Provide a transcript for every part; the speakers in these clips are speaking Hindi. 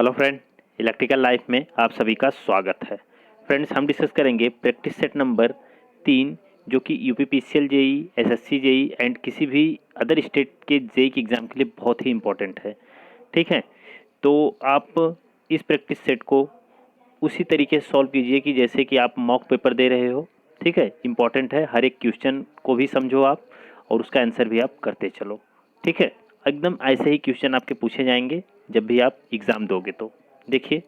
हेलो फ्रेंड, इलेक्ट्रिकल लाइफ में आप सभी का स्वागत है। फ्रेंड्स, हम डिस्कस करेंगे प्रैक्टिस सेट नंबर 3 जो कि UPPCL JE, SSC JE and किसी भी अदर स्टेट के जेई के एग्ज़ाम के लिए बहुत ही इंपॉर्टेंट है। ठीक है, तो आप इस प्रैक्टिस सेट को उसी तरीके से सॉल्व कीजिए कि जैसे कि आप मॉक पेपर दे रहे हो। ठीक है, इंपॉर्टेंट है, हर एक क्वेश्चन को भी समझो आप और उसका आंसर भी आप करते चलो। ठीक है, एकदम ऐसे ही क्वेश्चन आपके पूछे जाएंगे जब भी आप एग्ज़ाम दोगे। तो देखिए,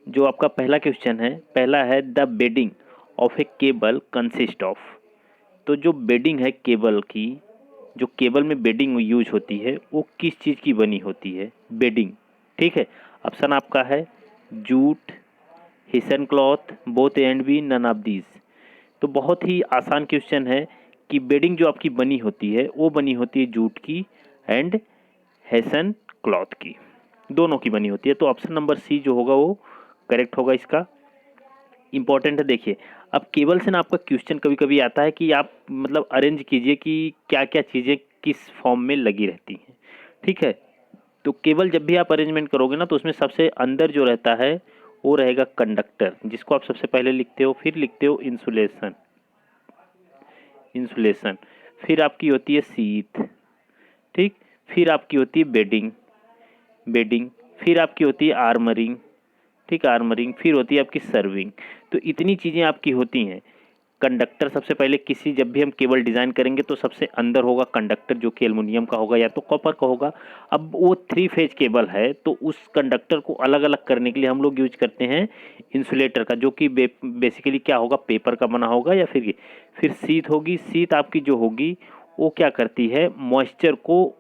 जो आपका पहला क्वेश्चन है, पहला है the bedding of a cable consist of. तो जो बेडिंग है केबल की, जो केबल में बेडिंग यूज होती है वो किस चीज़ की बनी होती है? बेडिंग। ठीक है, ऑप्शन आपका है jute, hessian cloth, both and B, none of these. तो बहुत ही आसान क्वेश्चन है कि बेडिंग जो आपकी बनी होती है वो बनी होती है जूट की एंड हेसन क्लॉथ की, दोनों की बनी होती है। तो ऑप्शन नंबर सी जो होगा वो करेक्ट होगा इसका। इंपॉर्टेंट है, देखिए अब केबल से ना आपका क्वेश्चन कभी कभी आता है कि आप मतलब अरेंज कीजिए कि क्या क्या चीज़ें किस फॉर्म में लगी रहती हैं। ठीक है, तो केबल जब भी आप अरेंजमेंट करोगे ना तो उसमें सबसे अंदर जो रहता है वो रहेगा कंडक्टर, जिसको आप सबसे पहले लिखते हो, फिर लिखते हो इंसुलेशन, इंसुलेशन, फिर आपकी होती है सीथ। ठीक, फिर आपकी होती है बेडिंग, बेडिंग, फिर आपकी होती है आर्मरिंग। ठीक, आर्मरिंग, फिर होती है आपकी सर्विंग। तो इतनी चीज़ें आपकी होती हैं। कंडक्टर सबसे पहले किसी, जब भी हम केबल डिज़ाइन करेंगे तो सबसे अंदर होगा कंडक्टर, जो कि एल्युमिनियम का होगा या तो कॉपर का होगा। अब वो 3 फेज केबल है तो उस कंडक्टर को अलग अलग करने के लिए हम लोग यूज करते हैं इंसुलेटर का, जो कि बेसिकली क्या होगा, पेपर का बना होगा या फिर सीट होगी। सीट आपकी जो होगी वो क्या करती है, मॉइस्चर को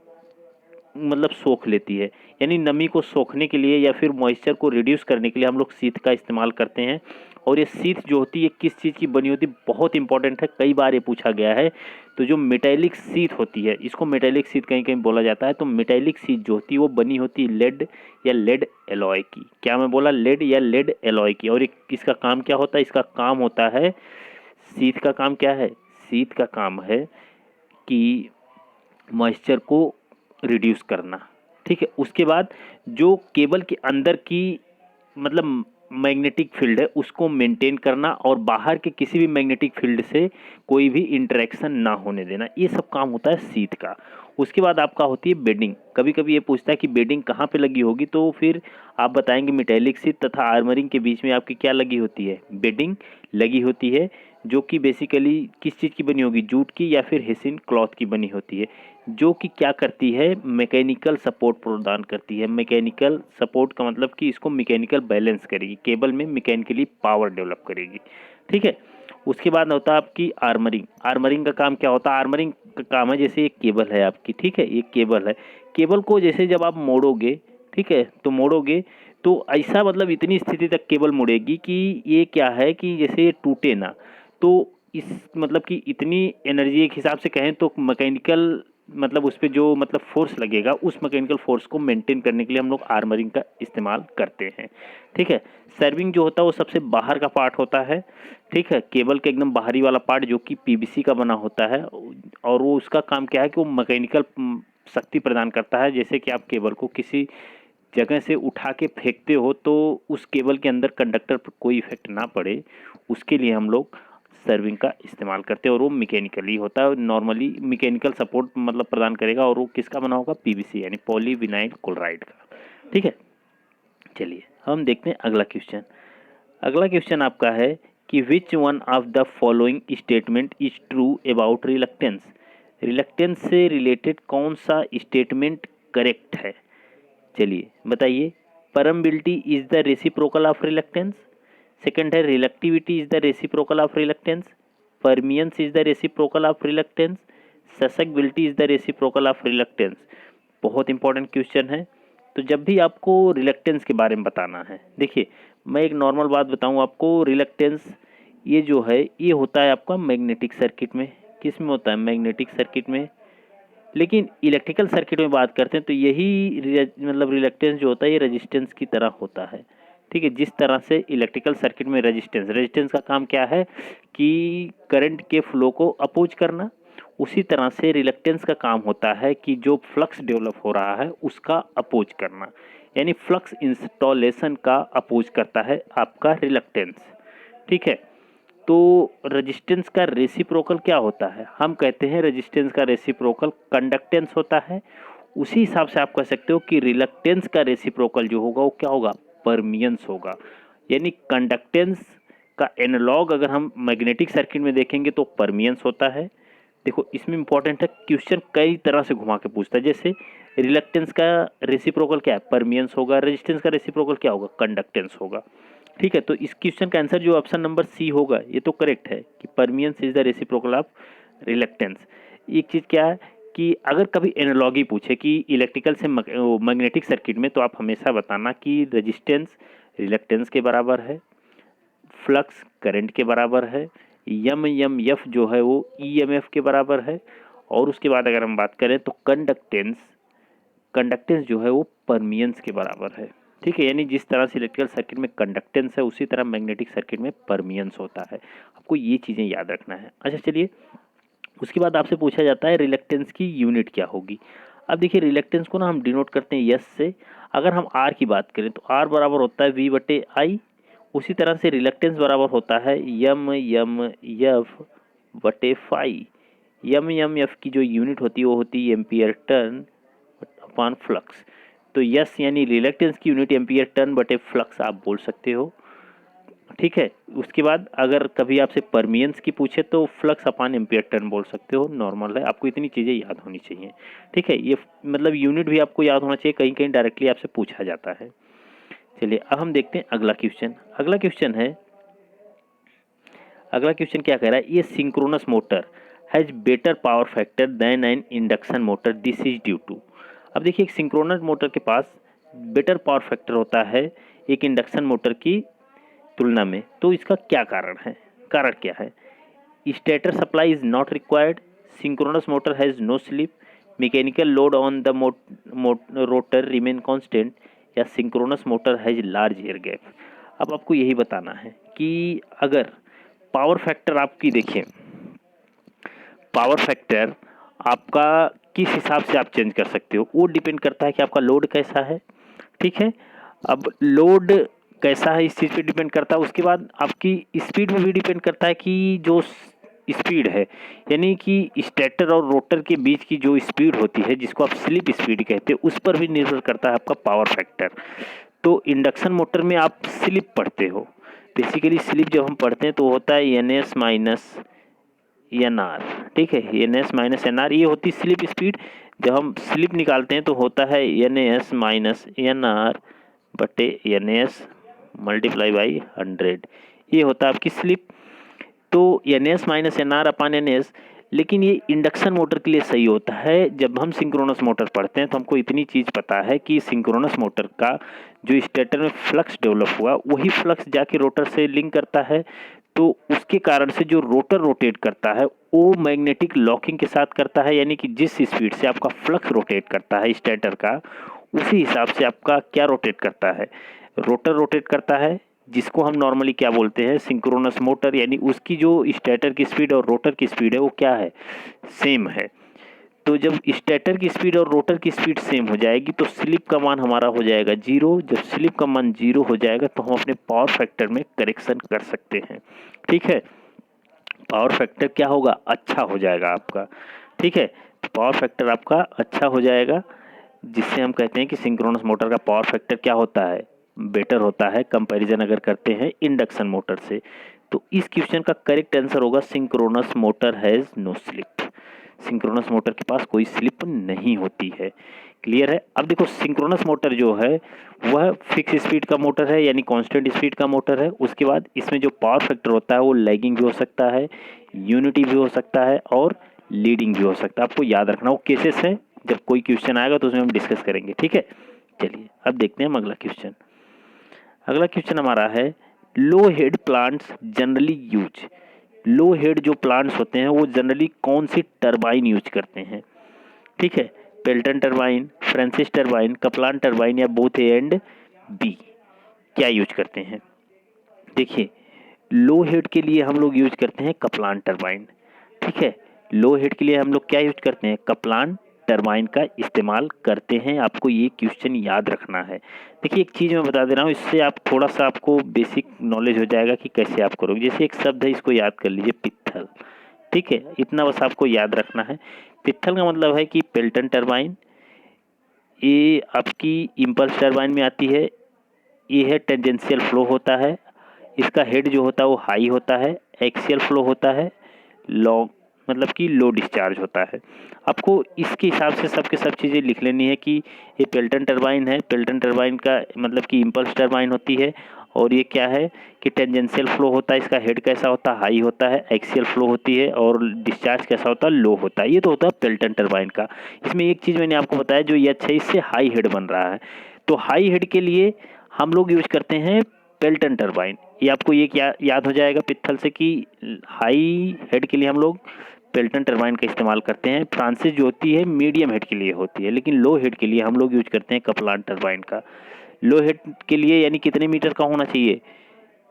मतलब सोख लेती है, यानी नमी को सोखने के लिए या फिर मॉइस्चर को रिड्यूस करने के लिए हम लोग सीथ का इस्तेमाल करते हैं। और ये सीथ जो होती है किस चीज़ की बनी होती है, बहुत इंपॉर्टेंट है, कई बार ये पूछा गया है। तो जो मेटेलिक सीथ होती है, इसको मेटेलिक सीथ कहीं कहीं बोला जाता है। तो मेटेलिक सीथ जो होती है वो बनी होती है लेड या लेड एलॉय की। क्या मैं बोला, लेड या लेड एलॉय की। और इसका काम क्या होता है, इसका काम होता है, सीथ का काम क्या है, सीथ का काम है कि मॉइस्चर को रिड्यूस करना। ठीक है, उसके बाद जो केबल के अंदर की मतलब मैग्नेटिक फील्ड है उसको मेंटेन करना और बाहर के किसी भी मैग्नेटिक फील्ड से कोई भी इंटरेक्शन ना होने देना, ये सब काम होता है सीट का। उसके बाद आपका होती है बेडिंग। कभी कभी ये पूछता है कि बेडिंग कहाँ पे लगी होगी, तो फिर आप बताएंगे मेटेलिक सीट तथा आर्मरिंग के बीच में आपकी क्या लगी होती है, बेडिंग लगी होती है, जो कि बेसिकली किस चीज़ की बनी होगी, जूट की या फिर हेसिन क्लॉथ की बनी होती है, जो कि क्या करती है, मैकेनिकल सपोर्ट प्रदान करती है। मैकेनिकल सपोर्ट का मतलब कि इसको मैकेनिकल बैलेंस करेगी, केबल में मैकेनिकली पावर डेवलप करेगी। ठीक है, उसके बाद होता है आपकी आर्मरिंग। आर्मरिंग का काम क्या होता है, आर्मरिंग का काम है, जैसे एक केबल है आपकी, ठीक है, एक केबल है, केबल को जैसे जब आप मोड़ोगे, ठीक है, तो मोड़ोगे तो ऐसा मतलब इतनी स्थिति तक केबल मुड़ेगी कि ये क्या है कि जैसे ये टूटे ना। तो इस मतलब कि इतनी एनर्जी, एक हिसाब से कहें तो मैकेनिकल मतलब उस पर जो मतलब फोर्स लगेगा, उस मैकेनिकल फोर्स को मेंटेन करने के लिए हम लोग आर्मरिंग का इस्तेमाल करते हैं। ठीक है, सर्विंग जो होता है वो सबसे बाहर का पार्ट होता है। ठीक है, केबल के एकदम बाहरी वाला पार्ट जो कि पीवीसी का बना होता है, और वो उसका काम क्या है कि वो मैकेनिकल शक्ति प्रदान करता है। जैसे कि आप केबल को किसी जगह से उठा के फेंकते हो तो उस केबल के अंदर कंडक्टर पर कोई इफेक्ट ना पड़े, उसके लिए हम लोग सर्विंग का इस्तेमाल करते हैं। और वो मैकेनिकली होता है, नॉर्मली मैकेनिकल सपोर्ट मतलब प्रदान करेगा, और वो किसका बना होगा, पीवीसी यानी पॉलीविनाइल क्लोराइड का। ठीक है, चलिए हम देखते हैं अगला क्वेश्चन। अगला क्वेश्चन आपका है कि which one of the following statement is true about reluctance. Reluctance से रिलेटेड कौन सा स्टेटमेंट करेक्ट है, चलिए बताइए। Permeability is the reciprocal of reluctance. Second है reluctivity is the reciprocal of reluctance. Permeance is the reciprocal of reluctance. Susceptibility is the reciprocal of reluctance. बहुत इंपॉर्टेंट क्वेश्चन है। तो जब भी आपको रिलक्टेंस के बारे में बताना है, देखिए मैं एक नॉर्मल बात बताऊं आपको, रिलक्टेंस ये जो है ये होता है आपका मैग्नेटिक सर्किट में। किस में होता है, मैग्नेटिक सर्किट में। लेकिन इलेक्ट्रिकल सर्किट में बात करते हैं तो यही मतलब रिलक्टेंस जो होता है ये रेजिस्टेंस की तरह होता है। ठीक है, जिस तरह से इलेक्ट्रिकल सर्किट में रेजिस्टेंस, रेजिस्टेंस का काम क्या है कि करंट के फ्लो को अपोज करना, उसी तरह से रिलक्टेंस का काम होता है कि जो फ्लक्स डेवलप हो रहा है उसका अपोज करना। यानी फ्लक्स इंस्टॉलेशन का अपोज करता है आपका रिलक्टेंस। ठीक है, तो रेजिस्टेंस का रेसिप्रोकल क्या होता है? हम कहते हैं रेजिस्टेंस का रेसिप्रोकल कंडक्टेंस होता है। उसी हिसाब से आप कह सकते हो कि रिलक्टेंस का रेसिप्रोकल जो होगा वो क्या होगा? परमियंस होगा। यानी कंडक्टेंस का एनालॉग अगर हम मैग्नेटिक सर्किट में देखेंगे तो परमियंस होता है। देखो इसमें इंपॉर्टेंट है, क्वेश्चन कई तरह से घुमा के पूछता है। जैसे रिलक्टेंस का रेसिप्रोकल क्या है? परमियंस होगा। रेजिस्टेंस का रेसिप्रोकल क्या होगा? कंडक्टेंस होगा। ठीक है, तो इस क्वेश्चन का आंसर जो ऑप्शन नंबर सी होगा ये तो करेक्ट है कि परमियंस is the reciprocal of reluctance. एक चीज़ क्या है कि अगर कभी एनालॉगी पूछे कि इलेक्ट्रिकल से मैग्नेटिक सर्किट में, तो आप हमेशा बताना कि रेजिस्टेंस रिलक्टेंस के बराबर है, फ्लक्स करंट के बराबर है, यम यम एफ जो है वो ईएमएफ के बराबर है, और उसके बाद अगर हम बात करें तो कंडक्टेंस जो है वो परमियंस के बराबर है। ठीक है, यानी जिस तरह से इलेक्ट्रिकल सर्किट में कंडक्टेंस है उसी तरह मैग्नेटिक सर्किट में परमियंस होता है। आपको ये चीज़ें याद रखना है। अच्छा चलिए, उसके बाद आपसे पूछा जाता है रिलक्टेंस की यूनिट क्या होगी। अब देखिए रिलक्टेंस को ना हम डिनोट करते हैं यस से। अगर हम आर की बात करें तो आर बराबर होता है वी बटे आई। उसी तरह से रिलक्टेंस बराबर होता है यम यम एफ बटे फाई। यम एफ की जो यूनिट होती है वो होती है एम्पियर टर्न अपॉन फ्लक्स। तो यस यानी रिलक्टेंस की यूनिट एम्पियर टर्न बटे फ्लक्स आप बोल सकते हो। ठीक है, उसके बाद अगर कभी आपसे परमियंस की पूछे तो फ्लक्स अपान एम्पियर टर्न बोल सकते हो, नॉर्मल है। आपको इतनी चीज़ें याद होनी चाहिए। ठीक है, ये मतलब यूनिट भी आपको याद होना चाहिए, कहीं कहीं डायरेक्टली आपसे पूछा जाता है। चलिए अब हम देखते हैं अगला क्वेश्चन। अगला क्वेश्चन क्या कह रहा है? ये synchronous motor has better power factor than an induction motor, this is due to. अब देखिए एक सिंक्रोनस मोटर के पास बेटर पावर फैक्टर होता है एक इंडक्शन मोटर की तुलना में, तो इसका क्या कारण है? कारण क्या है? Stator supply is not required, synchronous motor has no slip, mechanical load on the rotor remain constant, या synchronous motor has large air gap. अब आपको यही बताना है कि अगर पावर फैक्टर आपकी देखें, पावर फैक्टर आपका किस हिसाब से आप चेंज कर सकते हो, वो डिपेंड करता है कि आपका लोड कैसा है। ठीक है, अब लोड कैसा है इस चीज़ पे डिपेंड करता है। उसके बाद आपकी स्पीड में भी डिपेंड करता है कि जो स्पीड है, यानी कि स्टेटर और रोटर के बीच की जो स्पीड होती है जिसको आप स्लिप स्पीड कहते हैं, उस पर भी निर्भर करता है आपका पावर फैक्टर। तो इंडक्शन मोटर में आप स्लिप पढ़ते हो, बेसिकली स्लिप जब हम पढ़ते हैं तो होता है N S minus N R. ठीक है, N S minus N R ये होती स्लिप स्पीड। जब हम स्लिप निकालते हैं तो होता है N S minus N R बटे एन एस मल्टीप्लाई बाई 100, ये होता है आपकी स्लिप। तो N S minus N R upon N S, लेकिन ये इंडक्शन मोटर के लिए सही होता है। जब हम सिंक्रोनस मोटर पढ़ते हैं तो हमको इतनी चीज़ पता है कि सिंक्रोनस मोटर का जो स्टेटर में फ्लक्स डेवलप हुआ वही फ्लक्स जाके रोटर से लिंक करता है, तो उसके कारण से जो रोटर रोटेट करता है वो मैग्नेटिक लॉकिंग के साथ करता है, यानी कि जिस स्पीड से आपका फ्लक्स रोटेट करता है स्टेटर का, उसी हिसाब से आपका क्या रोटेट करता है? रोटर रोटेट करता है, जिसको हम नॉर्मली क्या बोलते हैं? Synchronous motor. यानी उसकी जो स्टेटर की स्पीड और रोटर की स्पीड है वो क्या है? सेम है। तो जब स्टेटर की स्पीड और रोटर की स्पीड सेम हो जाएगी तो स्लिप का मान हमारा हो जाएगा 0। जब स्लिप का मान 0 हो जाएगा तो हम अपने पावर फैक्टर में करेक्शन कर सकते हैं। ठीक है, पावर फैक्टर क्या होगा? अच्छा हो जाएगा आपका। ठीक है, तो पावर फैक्टर आपका अच्छा हो जाएगा, जिससे हम कहते हैं कि सिंक्रोनस मोटर का पावर फैक्टर क्या होता है? बेटर होता है कंपैरिजन अगर करते हैं इंडक्शन मोटर से। तो इस क्वेश्चन का करेक्ट आंसर होगा synchronous motor has no slip. Synchronous motor के पास कोई स्लिप नहीं होती है। क्लियर है? अब देखो सिंक्रोनस मोटर जो है वह फिक्स स्पीड का मोटर है, यानी कांस्टेंट स्पीड का मोटर है। उसके बाद इसमें जो पावर फैक्टर होता है वो लैगिंग भी हो सकता है, यूनिटी भी हो सकता है और लीडिंग भी हो सकता है। आपको याद रखना वो केसेस है, जब कोई क्वेश्चन आएगा तो उसमें हम डिस्कस करेंगे। ठीक है, चलिए अब देखते हैं हम अगला क्वेश्चन। अगला क्वेश्चन हमारा है लो हेड प्लांट्स जनरली यूज। लो हेड जो प्लांट्स होते हैं वो जनरली कौन सी टरबाइन यूज करते हैं? ठीक है, Pelton turbine, Francis turbine, Kaplan turbine, या बोथ ए एंड बी, क्या यूज करते हैं? देखिए लो हेड के लिए हम लोग यूज करते हैं कपलान टरबाइन। ठीक है, लो हेड के लिए हम लोग क्या यूज करते हैं? कपलान टरबाइन का इस्तेमाल करते हैं। आपको ये क्वेश्चन याद रखना है। देखिए एक चीज़ मैं बता दे रहा हूँ, इससे आप थोड़ा सा आपको बेसिक नॉलेज हो जाएगा कि कैसे आप करोगे। जैसे एक शब्द है, इसको याद कर लीजिए, पित्थल। ठीक है, इतना बस आपको याद रखना है। पित्थल का मतलब है कि पेल्टन टरबाइन, ये आपकी इम्पल्स टरबाइन में आती है। ये है टेंजेंशियल फ्लो होता है, इसका हेड जो होता है वो हाई होता है। एक्सियल फ्लो होता है, लॉन्ग मतलब कि लो डिस्चार्ज होता है। आपको इसके हिसाब से सबके सब चीज़ें लिख लेनी है कि ये पेल्टन टरबाइन है, पेल्टन टरबाइन का मतलब कि इम्पल्स टरबाइन होती है। और ये क्या है कि टेंजेंशियल फ्लो होता है, इसका हेड कैसा होता है, हाई होता है। एक्सियल फ्लो होती है और डिस्चार्ज कैसा होता है, लो होता है। ये तो होता है पेल्टन टरबाइन का। इसमें एक चीज़ मैंने आपको बताया, जो ये अच्छा है, इससे हाई हेड बन रहा है। तो हाई हेड के लिए हम लोग यूज करते हैं पेल्टन टरबाइन। ये आपको ये क्या याद हो जाएगा पित्थल से कि हाई हेड के लिए हम लोग पेल्टन टरबाइन का इस्तेमाल करते हैं। फ्रांसिस जो होती है मीडियम हेड के लिए होती है, लेकिन लो हेड के लिए हम लोग यूज करते हैं कपलान टरबाइन का। लो हेड के लिए यानी कितने मीटर का होना चाहिए,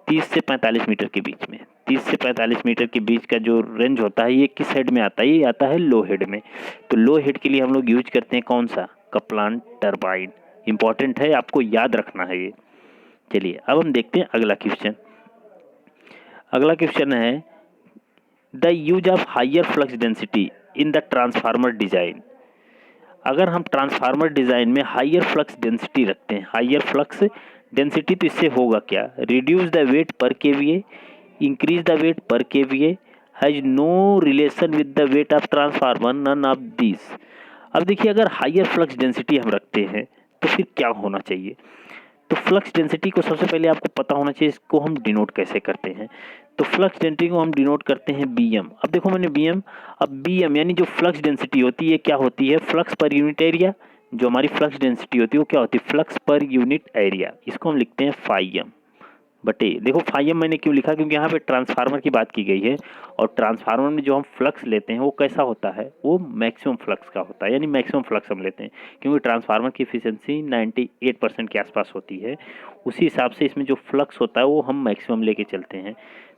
30 से 45 मीटर के बीच में। 30 से 45 मीटर के बीच का जो रेंज होता है, ये किस हेड में आता है, ये आता है लो हेड में। तो लो हेड के लिए हम लोग यूज करते हैं कौन सा, कपलान टरबाइन। इंपॉर्टेंट है, आपको याद रखना है ये। चलिए अब हम देखते हैं अगला क्वेश्चन। अगला क्वेश्चन है the use of higher flux density in the transformer design. अगर हम ट्रांसफार्मर डिजाइन में हायर फ्लक्स डेंसिटी रखते हैं, हायर फ्लक्स डेंसिटी, तो इससे होगा क्या, reduce the weight per kVA, increase the weight per kVA, has no relation with the weight of transformer, none of this. अब देखिए अगर हायर फ्लक्स डेंसिटी हम रखते हैं तो फिर क्या होना चाहिए। तो फ्लक्स डेंसिटी को सबसे पहले आपको पता होना चाहिए, इसको हम डिनोट कैसे करते हैं। तो फ्लक्स डेंसिटी को हम डिनोट करते हैं बीएम। अब देखो मैंने बीएम, अब बीएम यानी जो फ्लक्स डेंसिटी होती है क्या होती है, फ्लक्स पर यूनिट एरिया। जो हमारी फ्लक्स डेंसिटी होती है वो क्या होती है, फ्लक्स पर यूनिट एरिया। इसको हम लिखते हैं फाइएम बटे, देखो फाइएम मैंने क्यों लिखा, क्योंकि यहाँ पे ट्रांसफार्मर की बात की गई है। और ट्रांसफार्मर में जो हम फ्लक्स लेते हैं वो कैसा होता है, वो मैक्सिमम फ्लक्स का होता है, यानी मैक्सिमम फ्लक्स हम लेते हैं। क्योंकि ट्रांसफार्मर की एफिशिएंसी 98% के आसपास होती है, उसी हिसाब से इसमें जो फ्लक्स होता है वो हम मैक्सिमम लेके चलते हैं।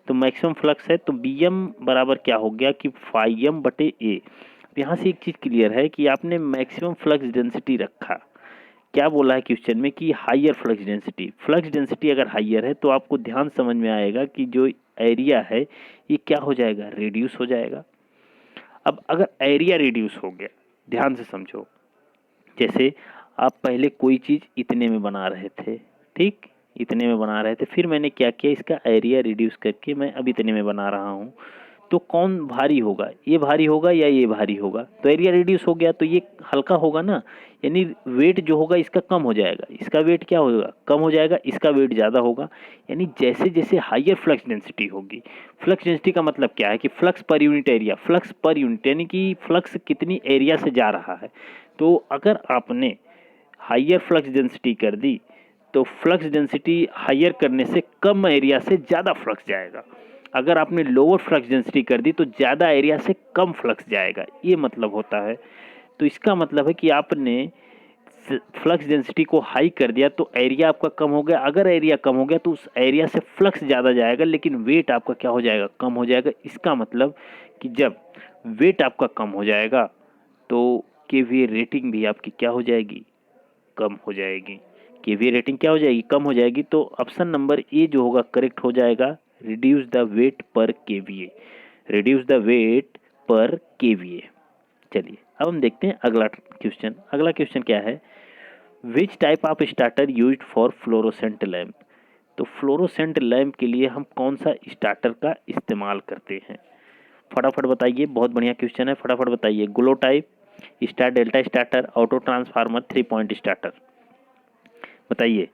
तो मैक्सिमम फ्लक्स है, तो बी एम बराबर क्या हो गया कि फाइएम बटे ए। यहाँ से एक चीज़ क्लियर है कि आपने मैक्सिमम फ्लक्स डेंसिटी रखा, क्या बोला है क्वेश्चन में कि higher flux density. Flux density अगर हायर है तो आपको ध्यान समझ में आएगा कि जो एरिया है ये क्या हो जाएगा, रिड्यूस हो जाएगा। अब अगर एरिया रिड्यूस हो गया, ध्यान से समझो, जैसे आप पहले कोई चीज़ इतने में बना रहे थे, ठीक, इतने में बना रहे थे, फिर मैंने क्या किया, इसका एरिया रिड्यूस करके मैं अब इतने में बना रहा हूँ। तो कौन भारी होगा, ये भारी होगा या ये भारी होगा। तो एरिया रिड्यूस हो गया तो ये हल्का होगा ना, यानी वेट जो होगा इसका कम हो जाएगा। इसका वेट क्या होगा, कम हो जाएगा, इसका वेट ज़्यादा होगा। यानी जैसे जैसे हायर फ्लक्स डेंसिटी होगी, फ्लक्स डेंसिटी का मतलब क्या है कि flux per unit area, flux per unit यानी कि फ्लक्स कितनी एरिया से जा रहा है। तो अगर आपने हायर फ्लक्स डेंसिटी कर दी तो फ्लक्स डेंसिटी हायर करने से कम एरिया से ज़्यादा फ्लक्स जाएगा। अगर आपने लोअर फ्लक्स डेंसिटी कर दी तो ज़्यादा एरिया से कम फ्लक्स जाएगा, ये मतलब होता है। तो इसका मतलब है कि आपने फ्लक्स डेंसिटी को हाई कर दिया तो एरिया आपका कम हो गया। अगर एरिया कम हो गया तो उस एरिया से फ्लक्स ज़्यादा जाएगा, लेकिन वेट आपका क्या हो जाएगा, कम हो जाएगा। इसका मतलब कि जब वेट आपका कम हो जाएगा तो केवीए रेटिंग भी आपकी क्या हो जाएगी, कम हो जाएगी। केवीए रेटिंग क्या हो जाएगी, कम हो जाएगी। तो ऑप्शन नंबर ए जो होगा करेक्ट हो जाएगा, reduce the weight per KVA, reduce the weight per KVA. चलिए अब हम देखते हैं अगला क्वेश्चन। अगला क्वेश्चन क्या है, विच type of starter used for fluorescent lamp. तो फ्लोरोसेंट लैम्प के लिए हम कौन सा स्टार्टर का इस्तेमाल करते हैं, फटाफट बताइए। बहुत बढ़िया क्वेश्चन है, फटाफट बताइए। Glow type, star delta starter, auto transformer, 3 point starter, बताइए।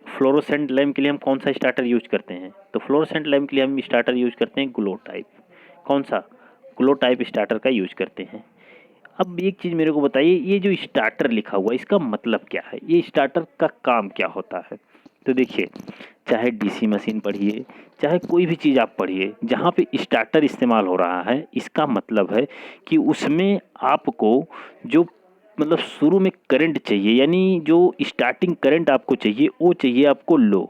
फ्लोरोसेंट लैम्प के लिए हम कौन सा स्टार्टर यूज करते हैं, तो फ्लोरोसेंट लैम्प के लिए हम स्टार्टर यूज करते हैं ग्लो टाइप। कौन सा, ग्लो टाइप स्टार्टर का यूज करते हैं। अब एक चीज़ मेरे को बताइए, ये जो स्टार्टर लिखा हुआ है इसका मतलब क्या है, ये स्टार्टर का काम क्या होता है। तो देखिए, चाहे डीसी मशीन पढ़िए, चाहे कोई भी चीज़ आप पढ़िए, जहाँ पे स्टार्टर इस्तेमाल हो रहा है, इसका मतलब है कि उसमें आपको जो मतलब शुरू में करंट चाहिए, यानी जो स्टार्टिंग करंट आपको चाहिए वो चाहिए आपको लो।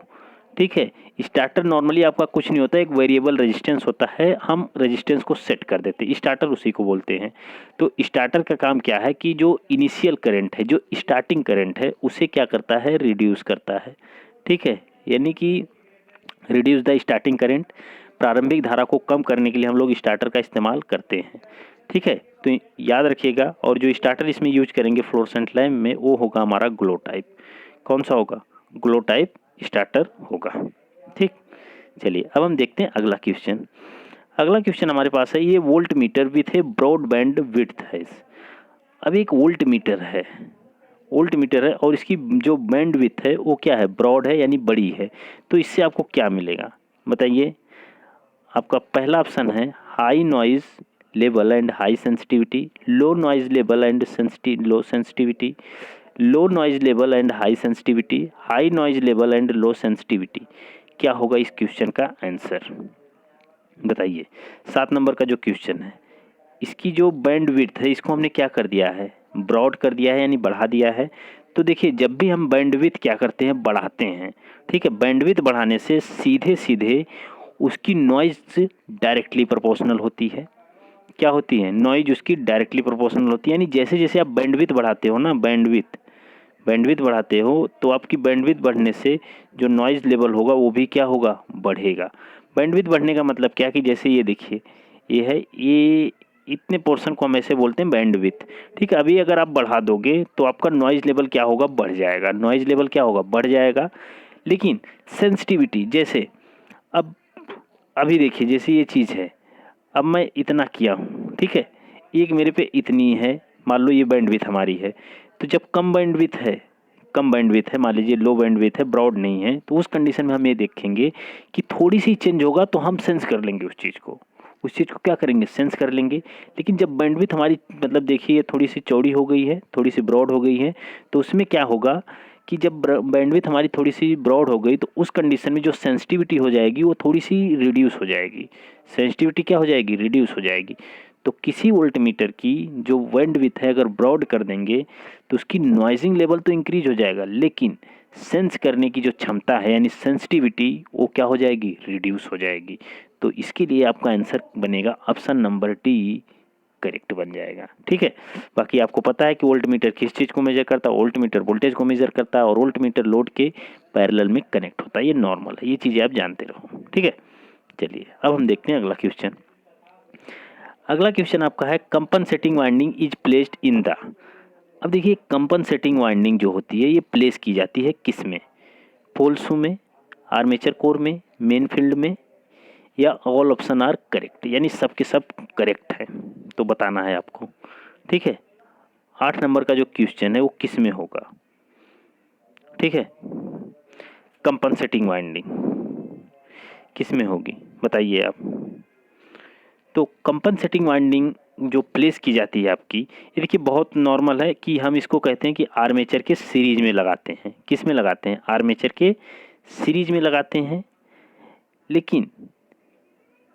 ठीक है। स्टार्टर नॉर्मली आपका कुछ नहीं होता है, एक वेरिएबल रेजिस्टेंस होता है, हम रेजिस्टेंस को सेट कर देते हैं, स्टार्टर उसी को बोलते हैं। तो स्टार्टर का काम क्या है कि जो इनिशियल करंट है, जो स्टार्टिंग करंट है, उसे क्या करता है, रिड्यूस करता है। ठीक है, यानी कि रिड्यूस द स्टार्टिंग करंट, प्रारंभिक धारा को कम करने के लिए हम लोग स्टार्टर का इस्तेमाल करते हैं। ठीक है, तो याद रखिएगा। और जो स्टार्टर इसमें यूज करेंगे फ्लोरेसेंट लैंप में, वो होगा हमारा ग्लो टाइप। कौन सा होगा, ग्लो टाइप स्टार्टर होगा। ठीक, चलिए अब हम देखते हैं अगला क्वेश्चन। अगला क्वेश्चन हमारे पास है, ये voltmeter with a broad bandwidth है। अब एक वोल्ट मीटर है, वोल्ट मीटर है और इसकी जो बैंड विड्थ है वो क्या है, ब्रॉड है यानी बड़ी है। तो इससे आपको क्या मिलेगा बताइए। आपका पहला ऑप्शन है high noise level and high sensitivity, low noise level and low sensitivity, low noise level and high sensitivity, high noise level and low sensitivity. क्या होगा इस क्वेश्चन का आंसर बताइए। 7 नंबर का जो क्वेश्चन है, इसकी जो बैंड विड्थ है इसको हमने क्या कर दिया है, ब्रॉड कर दिया है यानी बढ़ा दिया है। तो देखिए जब भी हम बैंडविड्थ क्या करते हैं, बढ़ाते हैं। ठीक है, बैंडविड्थ बढ़ाने से सीधे सीधे उसकी नॉइज डायरेक्टली प्रोपोर्शनल होती है। क्या होती है, नॉइज उसकी डायरेक्टली प्रोपोर्शनल होती है। यानी जैसे जैसे आप बैंडविड्थ बढ़ाते हो ना, बैंडविड्थ बढ़ाते हो तो आपकी बैंडविड्थ बढ़ने से जो नॉइज लेवल होगा वो भी क्या होगा, बढ़ेगा। बैंडविड्थ बढ़ने का मतलब क्या कि जैसे ये देखिए, ये है, ये इतने पोर्शन को हम ऐसे बोलते हैं बैंडविड्थ। ठीक है, अभी अगर आप बढ़ा दोगे तो आपका नॉइज लेवल क्या होगा, बढ़ जाएगा। नॉइज लेवल क्या होगा, बढ़ जाएगा। लेकिन सेंसिटिविटी, जैसे अब अभी देखिए जैसे ये चीज़ है, अब मैं इतना किया हूँ, ठीक है, एक मेरे पे इतनी है, मान लो ये बैंडविड्थ हमारी है। तो जब कम बैंडविड्थ है, मान लीजिए लो बैंडविड्थ है, ब्रॉड नहीं है, तो उस कंडीशन में हम ये देखेंगे कि थोड़ी सी चेंज होगा तो हम सेंस कर लेंगे उस चीज़ को क्या करेंगे, सेंस कर लेंगे। लेकिन जब बैंडविड्थ हमारी मतलब देखिए थोड़ी सी चौड़ी हो गई है, थोड़ी सी ब्रॉड हो गई है, तो उसमें क्या होगा कि जब बैंडविड्थ हमारी थोड़ी सी ब्रॉड हो गई तो उस कंडीशन में जो सेंसिटिविटी हो जाएगी वो थोड़ी सी रिड्यूस हो जाएगी। सेंसिटिविटी क्या हो जाएगी, रिड्यूस हो जाएगी। तो किसी वोल्टमीटर की जो बैंडविड्थ है अगर ब्रॉड कर देंगे तो उसकी नॉइजिंग लेवल तो इंक्रीज हो जाएगा, लेकिन सेंस करने की जो क्षमता है यानी सेंसिटिविटी वो क्या हो जाएगी, रिड्यूस हो जाएगी। तो इसके लिए आपका आंसर बनेगा ऑप्शन नंबर डी, करेक्ट बन जाएगा। ठीक है, बाकी आपको पता है कि वोल्टमीटर किस चीज़ को मेजर करता है, वोल्टमीटर वोल्टेज को मेजर करता है और वोल्टमीटर लोड के पैरेलल में कनेक्ट होता है, ये नॉर्मल है, ये चीज़ें आप जानते रहो। ठीक है, चलिए अब हम देखते हैं अगला क्वेश्चन। अगला क्वेश्चन आपका है compensating winding is placed in the. अब देखिए कंपनसेटिंग वाइंडिंग जो होती है ये प्लेस की जाती है किस में, पोल शू में, आर्मेचर कोर में, मेन फील्ड में, या ऑल ऑप्शन आर करेक्ट, यानी सब के सब करेक्ट है, तो बताना है आपको। ठीक है, 8 नंबर का जो क्वेश्चन है वो किस में होगा। ठीक है, कंपनसेटिंग वाइंडिंग किस में होगी बताइए आप। तो कंपनसेटिंग वाइंडिंग जो प्लेस की जाती है आपकी, ये देखिए बहुत नॉर्मल है कि हम इसको कहते हैं कि आर्मेचर के सीरीज में लगाते हैं। किस में लगाते हैं, आर्मेचर के सीरीज में लगाते हैं। लेकिन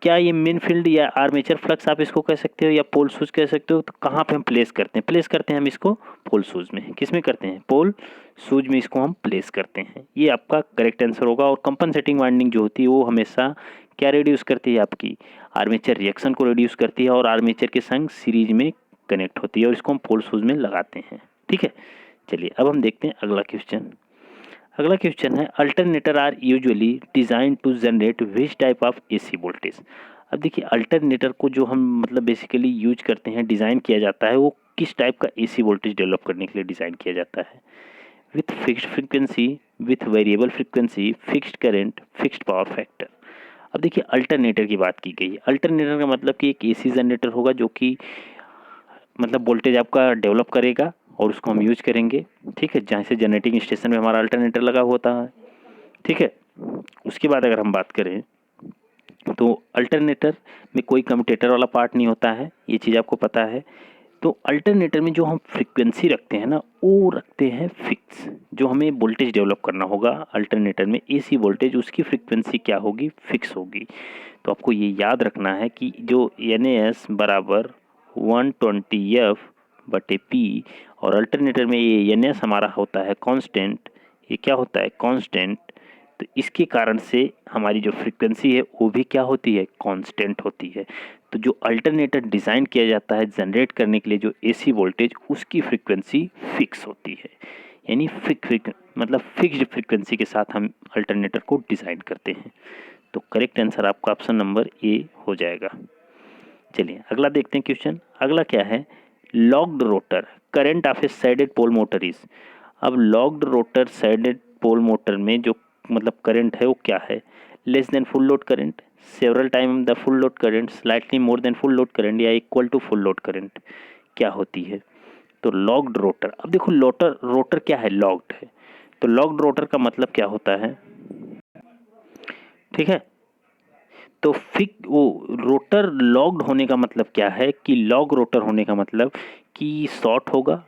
क्या ये मेन फील्ड या आर्मेचर फ्लक्स आप इसको कह सकते हो या पोल शूज कह सकते हो, तो कहाँ पे हम प्लेस करते हैं, प्लेस करते हैं हम इसको पोल शूज में। किस में करते हैं, पोल शूज में इसको हम प्लेस करते हैं। ये आपका करेक्ट आंसर होगा। और कंपनसेटिंग वाइंडिंग जो होती है वो हमेशा क्या रिड्यूस करती है, आपकी आर्मेचर रिएक्शन को रिड्यूस करती है और आर्मेचर के संग सीरीज में कनेक्ट होती है और इसको हम पोल शूज में लगाते हैं। ठीक है, चलिए अब हम देखते हैं अगला क्वेश्चन। अगला क्वेश्चन है alternator are usually design to generate which type of AC voltage. अब देखिए अल्टरनेटर को जो हम मतलब बेसिकली यूज करते हैं, डिज़ाइन किया जाता है, वो किस टाइप का एसी वोल्टेज डेवलप करने के लिए डिज़ाइन किया जाता है। With fixed frequency, with variable frequency, fixed current, fixed power factor. अब देखिए अल्टरनेटर की बात की गई है। अल्टरनेटर का मतलब कि एक एसी जनरेटर होगा जो कि मतलब वोल्टेज आपका डेवलप करेगा और उसको हम यूज करेंगे। ठीक है, जहाँ से जनरेटिंग स्टेशन में हमारा अल्टरनेटर लगा होता है। ठीक है, उसके बाद अगर हम बात करें तो अल्टरनेटर में कोई कम्यूटेटर वाला पार्ट नहीं होता है, ये चीज़ आपको पता है। तो अल्टरनेटर में जो हम फ्रीक्वेंसी रखते हैं ना, वो रखते हैं फिक्स। जो हमें वोल्टेज डेवलप करना होगा अल्टरनेटर में एसी वोल्टेज, उसकी फ्रीक्वेंसी क्या होगी, फिक्स होगी। तो आपको ये याद रखना है कि जो NAS बराबर 120F/P और अल्टरनेटर में ये NS हमारा होता है कांस्टेंट। ये क्या होता है, कांस्टेंट। तो इसके कारण से हमारी जो फ्रीक्वेंसी है वो भी क्या होती है, कांस्टेंट होती है। तो जो अल्टरनेटर डिज़ाइन किया जाता है जनरेट करने के लिए जो एसी वोल्टेज, उसकी फ्रीक्वेंसी फिक्स होती है, यानी मतलब फिक्स्ड फ्रीक्वेंसी के साथ हम अल्टरनेटर को डिज़ाइन करते हैं। तो करेक्ट आंसर आपका ऑप्शन नंबर ए हो जाएगा। चलिए अगला देखते हैं क्वेश्चन। अगला क्या है, locked rotor current of a shaded pole motor is. अब locked rotor shaded pole motor में जो मतलब करंट है वो क्या है, less than full load current, several time the full load current, slightly more than full load current, या equal to full load current, क्या होती है। तो लॉक्ड रोटर, अब देखो रोटर क्या है, लॉक्ड है। तो लॉक्ड रोटर का मतलब क्या होता है, ठीक है। तो वो रोटर लॉक्ड होने का मतलब क्या है कि लॉक रोटर होने का मतलब कि शॉर्ट होगा।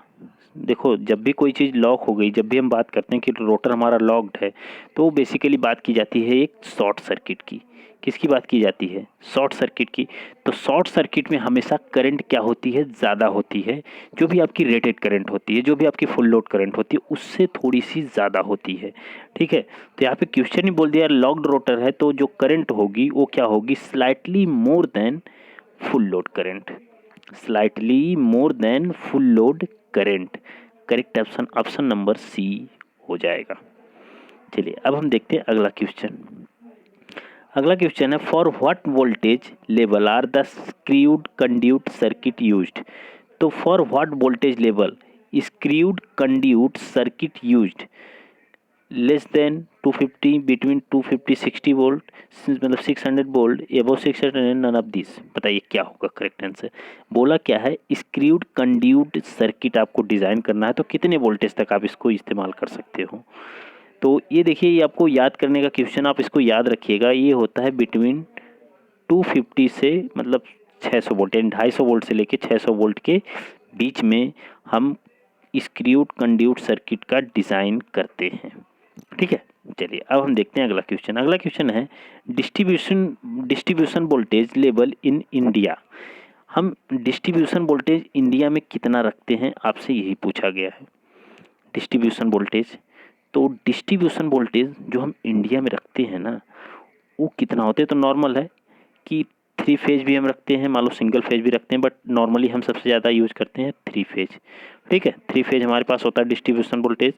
देखो जब भी कोई चीज़ लॉक हो गई, जब भी हम बात करते हैं कि रोटर हमारा लॉक्ड है, तो बेसिकली बात की जाती है एक शॉर्ट सर्किट की। किसकी बात की जाती है, शॉर्ट सर्किट की। तो शॉर्ट सर्किट में हमेशा करंट क्या होती है, ज़्यादा होती है। जो भी आपकी रेटेड करंट होती है, जो भी आपकी फुल लोड करंट होती है, उससे थोड़ी सी ज़्यादा होती है, ठीक है। तो यहाँ पे क्वेश्चन ही बोल दिया लॉक्ड रोटर है, तो जो करंट होगी वो क्या होगी, slightly more than full load current, slightly more than full load current. Correct option option number C हो जाएगा। चलिए अब हम देखते हैं अगला क्वेश्चन। अगला क्वेश्चन है, for what voltage level are the screwed conduit circuit used. तो for what voltage level screwed conduit circuit used, less than 250, between 250 60 volt, मतलब 600 volt, above 600, none of this. बताइए क्या होगा करेक्ट आंसर। बोला क्या है, स्क्रूड कंड्यूट सर्किट आपको डिज़ाइन करना है, तो कितने वोल्टेज तक आप इसको इस्तेमाल कर सकते हो। तो ये देखिए, ये आपको याद करने का क्वेश्चन, आप इसको याद रखिएगा। ये होता है बिटवीन 250 से मतलब 600 वोल्ट, यानी 250 वोल्ट से लेके 600 वोल्ट के बीच में हम स्क्रूड कंड्यूट सर्किट का डिज़ाइन करते हैं, ठीक है। चलिए अब हम देखते हैं अगला क्वेश्चन। अगला क्वेश्चन है, distribution voltage level in India. हम डिस्ट्रीब्यूशन वोल्टेज इंडिया में कितना रखते हैं, आपसे यही पूछा गया है। डिस्ट्रीब्यूशन वोल्टेज, तो डिस्ट्रीब्यूशन वोल्टेज जो हम इंडिया में रखते हैं ना, वो कितना होते हैं। तो नॉर्मल है कि 3 फेज भी हम रखते हैं, मान लो सिंगल फेज भी रखते हैं, बट नॉर्मली हम सबसे ज़्यादा यूज करते हैं 3 फेज, ठीक है। 3 फेज हमारे पास होता है डिस्ट्रीब्यूशन वोल्टेज,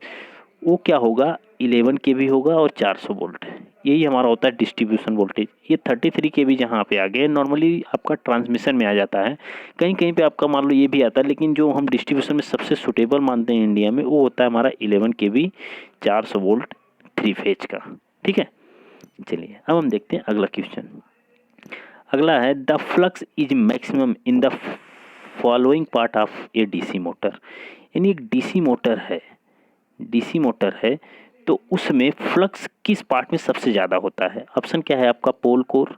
वो क्या होगा, 11 के भी होगा और 400 वोल्ट, यही हमारा होता है डिस्ट्रीब्यूशन वोल्टेज। ये 33 के भी जहाँ पे आ गए, नॉर्मली आपका ट्रांसमिशन में आ जाता है, कहीं कहीं पे आपका मान लो ये भी आता है, लेकिन जो हम डिस्ट्रीब्यूशन में सबसे सुटेबल मानते हैं इंडिया में, वो होता है हमारा 11 के भी 400 वोल्ट 3 फेज का, ठीक है। चलिए अब हम देखते हैं अगला क्वेश्चन। अगला है, the flux is maximum in the following part of A DC motor. यानी एक डीसी मोटर है, डीसी मोटर है, तो उसमें फ्लक्स किस पार्ट में सबसे ज़्यादा होता है। ऑप्शन क्या है आपका, pole core,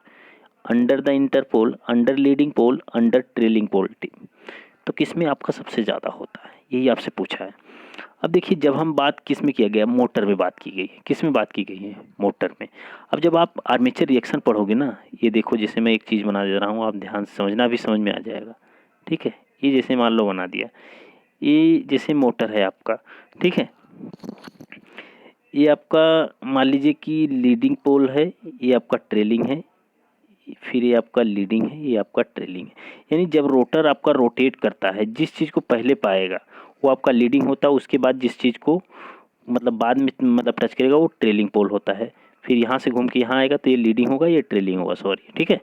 under the interpole, under leading pole, under trailing pole tip. तो किस में आपका सबसे ज़्यादा होता है, यही आपसे पूछा है। अब देखिए, जब हम बात किस में किया गया, मोटर में बात की गई है। किस में बात की गई है, मोटर में। अब जब आप आर्मेचर रिएक्शन पढ़ोगे ना, ये देखो जैसे मैं एक चीज़ बना दे रहा हूँ, आप ध्यान से समझना, भी समझ में आ जाएगा, ठीक है। ये जैसे मान लो बना दिया, ये जैसे मोटर है आपका, ठीक है। ये आपका मान लीजिए कि लीडिंग पोल है, ये आपका ट्रेलिंग है, फिर ये आपका लीडिंग है, ये आपका ट्रेलिंग है। यानी जब रोटर आपका रोटेट करता है, जिस चीज़ को पहले पाएगा वो आपका लीडिंग होता है, उसके बाद जिस चीज़ को मतलब बाद में मतलब टच करेगा वो ट्रेलिंग पोल होता है। फिर यहाँ से घूम के यहाँ आएगा तो ये लीडिंग होगा, ये ट्रेलिंग होगा, सॉरी, ठीक है।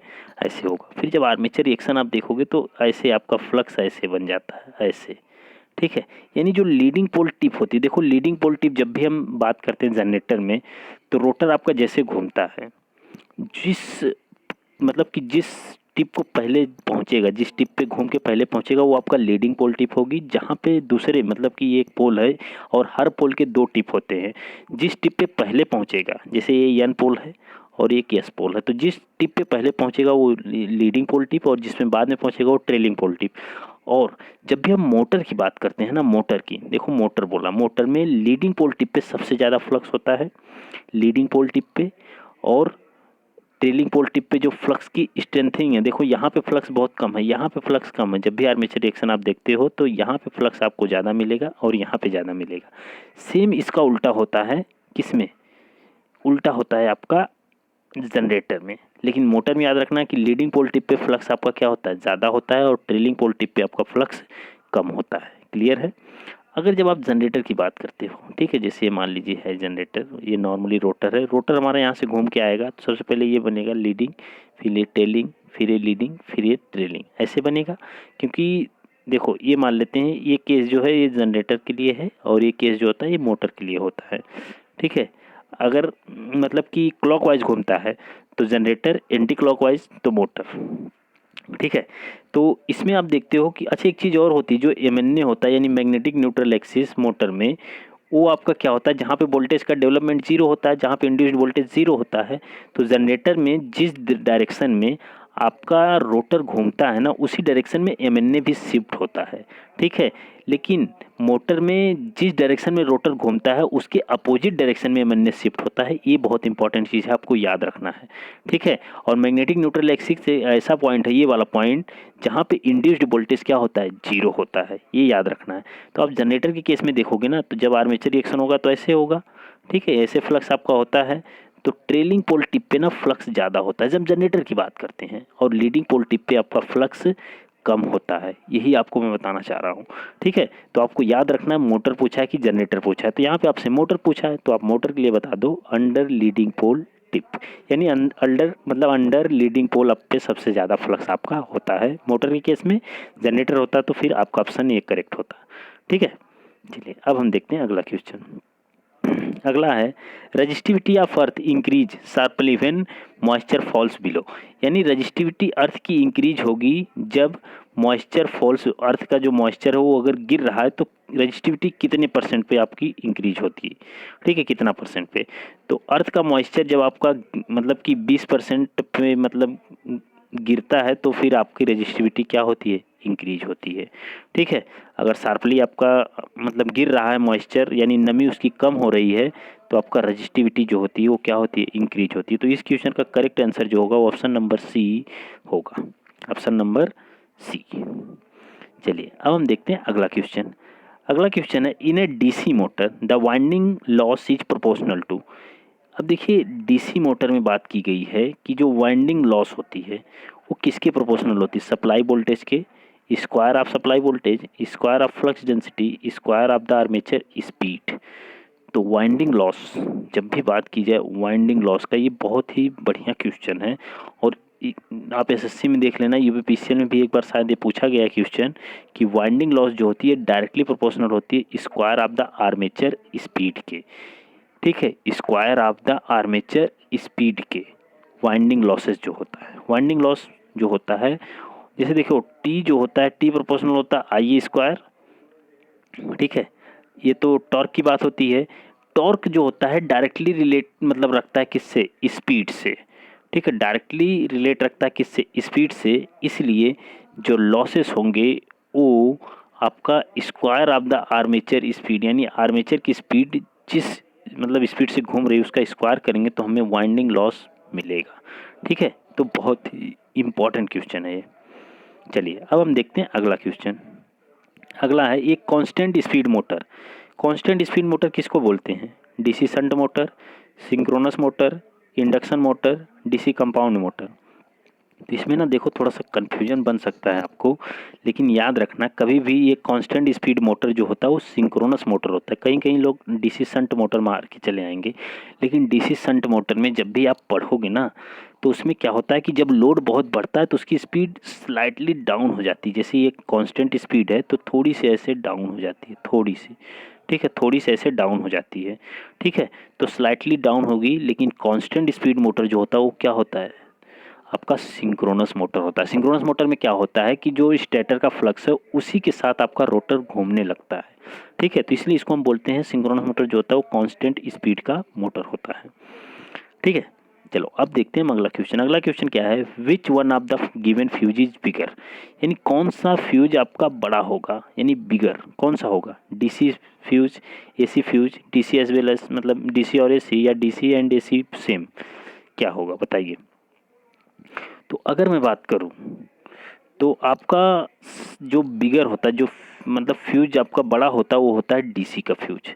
ऐसे होगा। फिर जब आर्मेचर रिएक्शन आप देखोगे तो ऐसे आपका फ्लक्स ऐसे बन जाता है, ऐसे, ठीक है। यानी जो लीडिंग पोल टिप होती है, देखो लीडिंग पोल टिप जब भी हम बात करते हैं जनरेटर में, तो रोटर आपका जैसे घूमता है, जिस मतलब कि जिस टिप को पहले पहुंचेगा, जिस टिप पे घूम के पहले पहुंचेगा, वो आपका लीडिंग पोल टिप होगी। जहाँ पे दूसरे मतलब कि ये एक पोल है और हर पोल के 2 टिप होते हैं, जिस टिप पे पहले पहुंचेगा, जैसे ये एन पोल है और एक एस पोल है, तो जिस टिप पे पहले पहुंचेगा वो लीडिंग पोल टिप, और जिसमें बाद में पहुंचेगा वो ट्रेलिंग पोल टिप। और जब भी हम मोटर की बात करते हैं ना, मोटर की, देखो मोटर बोला, मोटर में लीडिंग पोल टिप पे सबसे ज़्यादा फ्लक्स होता है, लीडिंग पोल टिप पे। और ट्रेलिंग पोल टिप पे जो फ्लक्स की स्ट्रेंथिंग है, देखो यहाँ पे फ्लक्स बहुत कम है, यहाँ पे फ्लक्स कम है। जब भी आर्मेचर रिएक्शन आप देखते हो तो यहाँ पे फ्लक्स आपको ज़्यादा मिलेगा और यहाँ पे ज़्यादा मिलेगा। सेम इसका उल्टा होता है किस में, उल्टा होता है आपका जनरेटर में। लेकिन मोटर में याद रखना कि लीडिंग पोल टिप पे फ्लक्स आपका क्या होता है, ज़्यादा होता है, और ट्रेलिंग पोल टिप पे आपका फ्लक्स कम होता है। क्लियर है। अगर जब आप जनरेटर की बात करते हो, ठीक है, जैसे ये मान लीजिए है जनरेटर, ये नॉर्मली रोटर है, रोटर हमारा यहाँ से घूम के आएगा तो सबसे पहले ये बनेगा लीडिंग, फिर ये टेलिंग, फिर ये लीडिंग, फिर ये ट्रेलिंग, ऐसे बनेगा। क्योंकि देखो ये मान लेते हैं ये केस जो है ये जनरेटर के लिए है, और ये केस जो होता है ये मोटर के लिए होता है। ठीक है। अगर मतलब कि क्लॉकवाइज घूमता है तो जनरेटर, एंटी क्लॉकवाइज तो मोटर। ठीक है। तो इसमें आप देखते हो कि अच्छा एक चीज़ और होती है जो एमएनए होता है, यानी मैग्नेटिक न्यूट्रल एक्सिस मोटर में, वो आपका क्या होता है, जहाँ पे वोल्टेज का डेवलपमेंट जीरो होता है, जहाँ पे इंड्यूस्ड वोल्टेज जीरो होता है, तो जनरेटर में जिस डायरेक्शन में आपका रोटर घूमता है ना, उसी डायरेक्शन में एमएनए भी शिफ्ट होता है। ठीक है। लेकिन मोटर में जिस डायरेक्शन में रोटर घूमता है उसके अपोजिट डायरेक्शन में एमएनए शिफ्ट होता है। ये बहुत इंपॉर्टेंट चीज़ है, आपको याद रखना है। ठीक है। और मैग्नेटिक न्यूट्रल एक्सिस से ऐसा पॉइंट है, ये वाला पॉइंट, जहाँ पे इंड्यूस्ड वोल्टेज क्या होता है, जीरो होता है। ये याद रखना है। तो आप जनरेटर के केस में देखोगे ना, तो जब आर्मेचर रिएक्शन होगा तो ऐसे होगा। ठीक है, ऐसे फ्लक्स आपका होता है। तो ट्रेलिंग पोल टिप पे ना फ्लक्स ज़्यादा होता है जब जनरेटर की बात करते हैं, और लीडिंग पोल टिप पे आपका फ्लक्स कम होता है। यही आपको मैं बताना चाह रहा हूँ। ठीक है। तो आपको याद रखना है मोटर पूछा है कि जनरेटर पूछा है, तो यहाँ पे आपसे मोटर पूछा है तो आप मोटर के लिए बता दो अंडर लीडिंग पोल टिप, यानी अंडर लीडिंग पोल अप पे सबसे ज़्यादा फ्लक्स आपका होता है मोटर के केस में। जनरेटर होता तो फिर आपका ऑप्शन ये करेक्ट होता। ठीक है। चलिए अब हम देखते हैं अगला क्वेश्चन। अगला है resistivity of earth increase sharply when moisture falls below, यानी रजिस्टिविटी अर्थ की इंक्रीज होगी जब मॉइस्चर फॉल्स, अर्थ का जो मॉइस्चर है वो अगर गिर रहा है तो रजिस्टिविटी कितने परसेंट पे आपकी इंक्रीज होती है। ठीक है, कितना परसेंट पे। तो अर्थ का मॉइस्चर जब आपका मतलब कि 20% पे मतलब गिरता है तो फिर आपकी रजिस्टिविटी क्या होती है, इंक्रीज होती है। ठीक है। अगर शार्पली आपका मतलब गिर रहा है मॉइस्चर, यानी नमी उसकी कम हो रही है, तो आपका रजिस्टिविटी जो होती है वो क्या होती है, इंक्रीज होती है। तो इस क्वेश्चन का करेक्ट आंसर जो होगा वो ऑप्शन नंबर सी होगा, ऑप्शन नंबर सी। चलिए अब हम देखते हैं अगला क्वेश्चन। अगला क्वेश्चन है in a DC motor the winding loss is proportional to. अब देखिए डीसी मोटर में बात की गई है कि जो वाइंडिंग लॉस होती है वो किसके प्रोपोर्शनल होती है, सप्लाई वोल्टेज के, square of supply voltage, square of flux density, square of the armature speed. तो वाइंडिंग लॉस, जब भी बात की जाए वाइंडिंग लॉस का, ये बहुत ही बढ़िया क्वेश्चन है। और आप एसएससी में देख लेना, यूपीपीसीएल में भी एक बार शायद ये पूछा गया क्वेश्चन कि वाइंडिंग लॉस जो होती है डायरेक्टली प्रोपोर्शनल होती है square of the armature speed के। ठीक है, square of the armature speed के वाइंडिंग लॉसेस जो होता है, वाइंडिंग लॉस जो होता है, जैसे देखो टी जो होता है टी प्रोपोर्शनल होता है आई स्क्वायर। ठीक है, ये तो टॉर्क की बात होती है। टॉर्क जो होता है डायरेक्टली रिलेट मतलब रखता है किससे, स्पीड से। ठीक है, डायरेक्टली रिलेट रखता है किससे, स्पीड से। इसलिए जो लॉसेस होंगे वो आपका square of the armature speed, यानी आर्मेचर की स्पीड जिस मतलब स्पीड से घूम रही है उसका स्क्वायर करेंगे तो हमें वाइंडिंग लॉस मिलेगा। ठीक है, तो बहुत ही इंपॉर्टेंट क्वेश्चन है ये। चलिए अब हम देखते हैं अगला क्वेश्चन। अगला है एक constant speed motor. Constant speed motor किसको बोलते हैं, DC shunt motor, synchronous motor, induction motor, DC compound motor. तो इसमें ना देखो थोड़ा सा कन्फ्यूजन बन सकता है आपको, लेकिन याद रखना कभी भी ये कांस्टेंट स्पीड मोटर जो होता है वो सिंक्रोनस मोटर होता है। कहीं कहीं लोग डीसी शंट मोटर मार के चले आएंगे, लेकिन डीसी शंट मोटर में जब भी आप पढ़ोगे ना तो उसमें क्या होता है कि जब लोड बहुत बढ़ता है तो उसकी स्पीड स्लाइटली डाउन हो जाती है। जैसे ये कांस्टेंट स्पीड है तो थोड़ी सी ऐसे डाउन हो जाती है, थोड़ी सी। ठीक है, थोड़ी सी ऐसे डाउन हो जाती है। ठीक है, तो स्लाइटली डाउन होगी, लेकिन कांस्टेंट स्पीड मोटर जो होता है वो क्या होता है, आपका सिंक्रोनस मोटर होता है। सिंक्रोनस मोटर में क्या होता है कि जो स्टेटर का फ्लक्स है उसी के साथ आपका रोटर घूमने लगता है। ठीक है, तो इसलिए इसको हम बोलते हैं सिंक्रोनस मोटर जो होता है वो कांस्टेंट स्पीड का मोटर होता है। ठीक है, चलो अब देखते हैं अगला क्वेश्चन। अगला क्वेश्चन क्या है, विच one of the given fuse is bigger, यानी कौन सा फ्यूज आपका बड़ा होगा, यानी बिगर कौन सा होगा, DC fuse, AC fuse, DC as well as मतलब डीसी और एसी, या डीसी एंड एसी सेम, क्या होगा बताइए। तो अगर मैं बात करूं तो आपका जो बिगर होता है, जो मतलब फ्यूज आपका बड़ा होता है वो होता है डीसी का फ्यूज।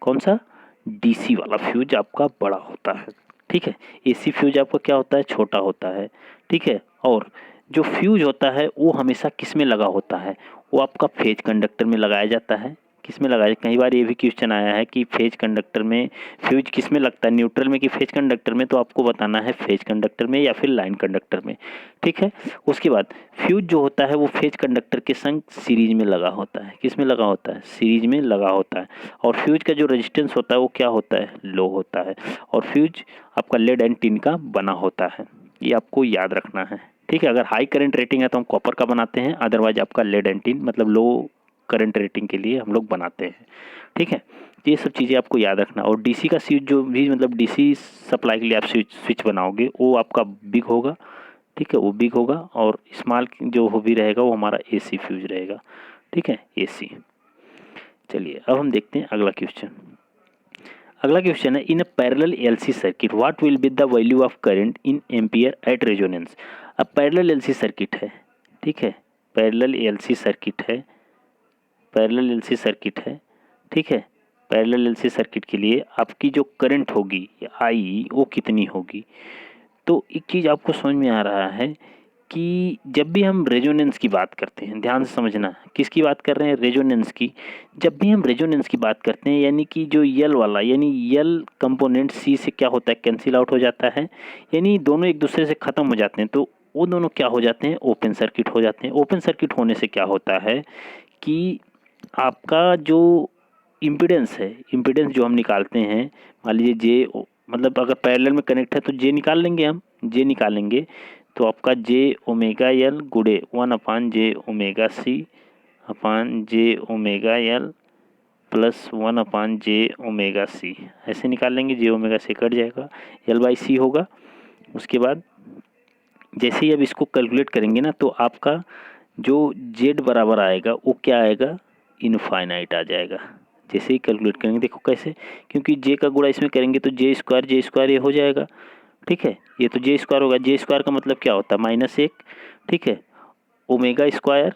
कौन सा, डीसी वाला फ्यूज आपका बड़ा होता है, ठीक है। एसी फ्यूज आपका क्या होता है, छोटा होता है, ठीक है। और जो फ्यूज होता है वो हमेशा किस में लगा होता है, वो आपका फेज कंडक्टर में लगाया जाता है। किस में लगाया, कई बार ये भी क्वेश्चन आया है कि फेज कंडक्टर में फ्यूज किस में लगता है, न्यूट्रल में कि फेज कंडक्टर में, तो आपको बताना है फेज कंडक्टर में या फिर लाइन कंडक्टर में, ठीक है। उसके बाद फ्यूज जो होता है वो फेज कंडक्टर के संग सीरीज में लगा होता है। किस में लगा होता है, सीरीज में लगा होता है। और फ्यूज का जो रेजिस्टेंस होता है वो क्या होता है, लो होता है। और फ्यूज आपका लेड एंड टिन का बना होता है, ये आपको याद रखना है, ठीक है। अगर हाई करंट रेटिंग है तो हम कॉपर का बनाते हैं, अदरवाइज आपका लेड एंड टिन मतलब लो करंट रेटिंग के लिए हम लोग बनाते हैं, ठीक है। ये सब चीज़ें आपको याद रखना। और डीसी का स्विच जो भी मतलब डीसी सप्लाई के लिए आप स्विच बनाओगे वो आपका बिग होगा, ठीक है, वो बिग होगा। और स्मॉल जो हो भी रहेगा वो हमारा एसी फ्यूज रहेगा, ठीक है, एसी। चलिए अब हम देखते हैं अगला क्वेश्चन। अगला क्वेश्चन है, in a parallel LC circuit what will be the value of current in ampere at resonance. अब पैरेलल एलसी सर्किट है, ठीक है, पैरेलल एलसी सर्किट है, पैरेलल एलसी सर्किट है, ठीक है। पैरेलल एलसी सर्किट के लिए आपकी जो करंट होगी आई वो कितनी होगी। तो एक चीज़ आपको समझ में आ रहा है कि जब भी हम रेजोनेंस की बात करते हैं, ध्यान से समझना, किसकी बात कर रहे हैं, रेजोनेंस की। जब भी हम रेजोनेंस की बात करते हैं यानी कि जो यल वाला यानी यल कंपोनेंट सी से क्या होता है, कैंसिल आउट हो जाता है, यानी दोनों एक दूसरे से ख़त्म हो जाते हैं। तो वो दोनों क्या हो जाते हैं, ओपन सर्किट हो जाते हैं। ओपन सर्किट होने से क्या होता है कि आपका जो इम्पीडेंस है, इम्पीडेंस जो हम निकालते हैं, मान लीजिए जे, मतलब अगर पैरेलल में कनेक्ट है तो जे निकाल लेंगे हम, जे निकालेंगे तो आपका जे ओमेगा यल गुड़े 1/j⍵c अपान j⍵l प्लस 1/j⍵c, ऐसे निकाल लेंगे। j⍵c से कट जाएगा, l/c होगा। उसके बाद जैसे ही अब इसको कैलकुलेट करेंगे ना तो आपका जो z बराबर आएगा वो क्या आएगा, इनफाइनाइट आ जाएगा। जैसे ही कैलकुलेट करेंगे, देखो कैसे, क्योंकि j का गुणा इसमें करेंगे तो j स्क्वायर ये हो जाएगा, ठीक है। ये तो j स्क्वायर होगा, j स्क्वायर का मतलब क्या होता है, -1, ठीक है, ओमेगा स्क्वायर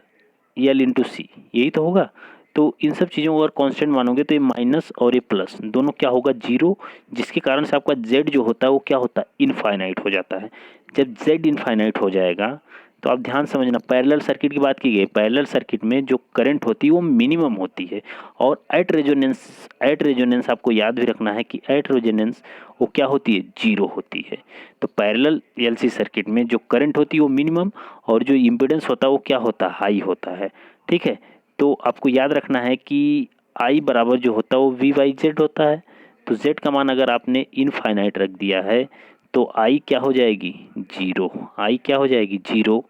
यल इंटू सी, यही तो होगा। तो इन सब चीज़ों को अगर कांस्टेंट मानोगे तो ये माइनस और ये प्लस दोनों क्या होगा, जीरो, जिसके कारण से आपका z जो होता है वो क्या होता है, इनफाइनाइट हो जाता है। जब z इनफाइनाइट हो जाएगा तो आप ध्यान समझना, पैरेलल सर्किट की बात की गई, पैरेलल सर्किट में जो करंट होती है वो मिनिमम होती है। और एट रेजोनेंस आपको याद भी रखना है कि एट रेजोनेंस वो क्या होती है, जीरो होती है। तो पैरेलल एलसी सर्किट में जो करंट होती है वो मिनिमम और जो इम्पीडेंस होता है वो क्या होता है, हाई होता है, ठीक है। तो आपको याद रखना है कि आई बराबर जो होता है वो V/Z होता है। तो Z का मान अगर आपने इनफाइनाइट रख दिया है तो आई क्या हो जाएगी, जीरो, आई क्या हो जाएगी, जीरो।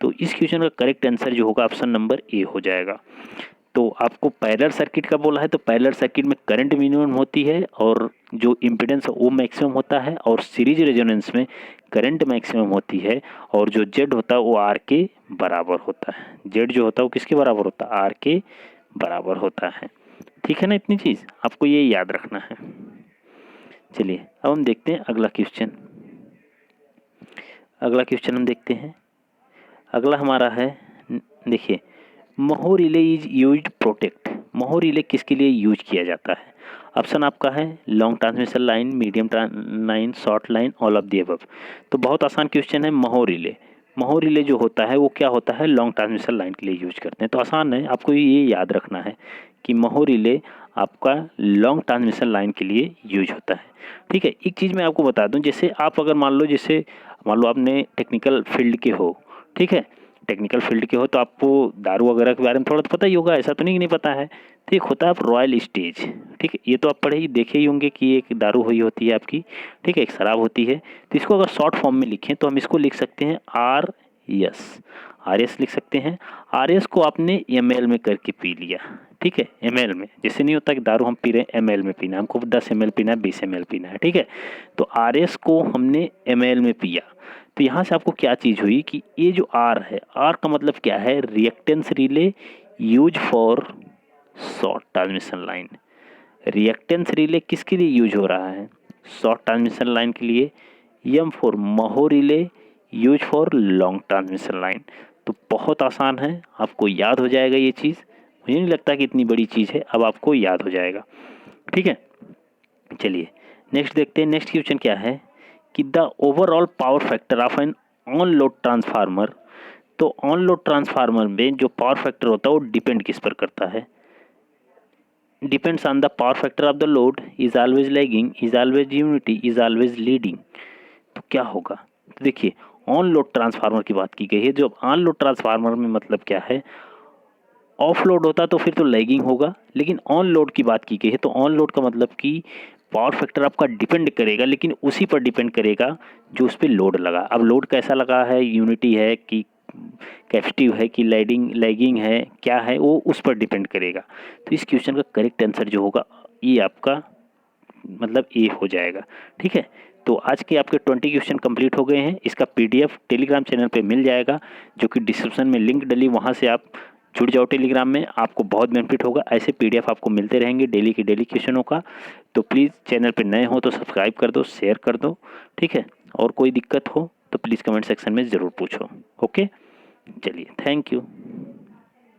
तो इस क्वेश्चन का करेक्ट आंसर जो होगा ऑप्शन नंबर ए हो जाएगा। तो आपको पैरेलल सर्किट का बोला है तो पैरेलल सर्किट में करंट मिनिमम होती है और जो इम्पीडेंस है वो मैक्सिमम होता है, और सीरीज रेजोनेंस में करंट मैक्सिमम होती है और जो जेड होता है वो आर के बराबर होता है। जेड जो होता है वो किसके बराबर होता है, आर के बराबर होता है, ठीक है ना। इतनी चीज़ आपको ये याद रखना है। चलिए अब हम देखते हैं अगला क्वेश्चन। अगला क्वेश्चन हम देखते हैं, अगला हमारा है, देखिए, mho relay is used protect. Mho relay किसके लिए यूज किया जाता है। ऑप्शन आपका है long transmission line, medium line, short line, all of the above. तो बहुत आसान क्वेश्चन है, महो रिले। महो रिले जो होता है वो क्या होता है, लॉन्ग ट्रांसमिशन लाइन के लिए यूज करते हैं। तो आसान है, आपको ये याद रखना है कि महो रिले आपका लॉन्ग ट्रांसमिशन लाइन के लिए यूज होता है, ठीक है। एक चीज़ मैं आपको बता दूं, जैसे आप अगर मान लो, जैसे मान लो आपने टेक्निकल फील्ड के हो, ठीक है, टेक्निकल फील्ड के हो तो आपको दारू वगैरह के बारे में थोड़ा तो पता ही होगा, ऐसा तो नहीं कि नहीं पता है। तो एक होता है आप रॉयल स्टेज, ठीक है, ये तो आप पढ़े ही देखे ही होंगे कि एक दारू हुई होती है आपकी, ठीक है, एक शराब होती है। तो इसको अगर शॉर्ट फॉर्म में लिखें तो हम इसको लिख सकते हैं आर एस लिख सकते हैं। आर एस को आपने ml में करके पी लिया, ठीक है, ml में, जैसे नहीं होता कि दारू हम पी रहे हैं ml में पीना है, हमको 10 ml पीना है, 20 ml पीना है, ठीक है। तो आर एस को हमने ml में पिया। तो यहाँ से आपको क्या चीज़ हुई कि ये जो आर है, आर का मतलब क्या है, reactance relay use for short transmission line. Reactance relay किसके लिए यूज हो रहा है, शॉर्ट ट्रांसमिशन लाइन के लिए। M for mho relay use for long transmission line. तो बहुत आसान है, आपको याद हो जाएगा ये चीज़, मुझे नहीं लगता कि इतनी बड़ी चीज़ है, अब आपको याद हो जाएगा, ठीक है। चलिए नेक्स्ट देखते हैं। नेक्स्ट क्वेश्चन क्या है कि the overall power factor of an on load transformer. तो ऑन लोड ट्रांसफार्मर में जो पावर फैक्टर होता है वो डिपेंड किस पर करता है? Depends on the power factor of the load, is always lagging, is always unity, is always leading. तो क्या होगा? तो देखिए ऑन लोड ट्रांसफार्मर की बात की गई है। जो ऑन लोड ट्रांसफार्मर में मतलब क्या है, ऑफ लोड होता तो फिर तो लैगिंग होगा, लेकिन ऑन लोड की बात की गई है तो ऑन लोड का मतलब कि पावर फैक्टर आपका डिपेंड करेगा, लेकिन उसी पर डिपेंड करेगा जो उस पर लोड लगा। अब लोड कैसा लगा है, यूनिटी है कि कैपेसिटिव है कि लैगिंग है, क्या है, वो उस पर डिपेंड करेगा। तो इस क्वेश्चन का करेक्ट आंसर जो होगा ये आपका मतलब ए हो जाएगा। ठीक है, तो आज के आपके 20 क्वेश्चन कंप्लीट हो गए हैं। इसका पीडीएफ टेलीग्राम चैनल पे मिल जाएगा, जो कि डिस्क्रिप्शन में लिंक डली, वहाँ से आप जुड़ जाओ टेलीग्राम में, आपको बहुत बेनिफिट होगा। ऐसे पीडीएफ आपको मिलते रहेंगे डेली के डेली क्वेश्चनों का। तो प्लीज़ चैनल पे नए हो तो सब्सक्राइब कर दो, शेयर कर दो। ठीक है, और कोई दिक्कत हो तो प्लीज़ कमेंट सेक्शन में ज़रूर पूछो। ओके, चलिए, थैंक यू।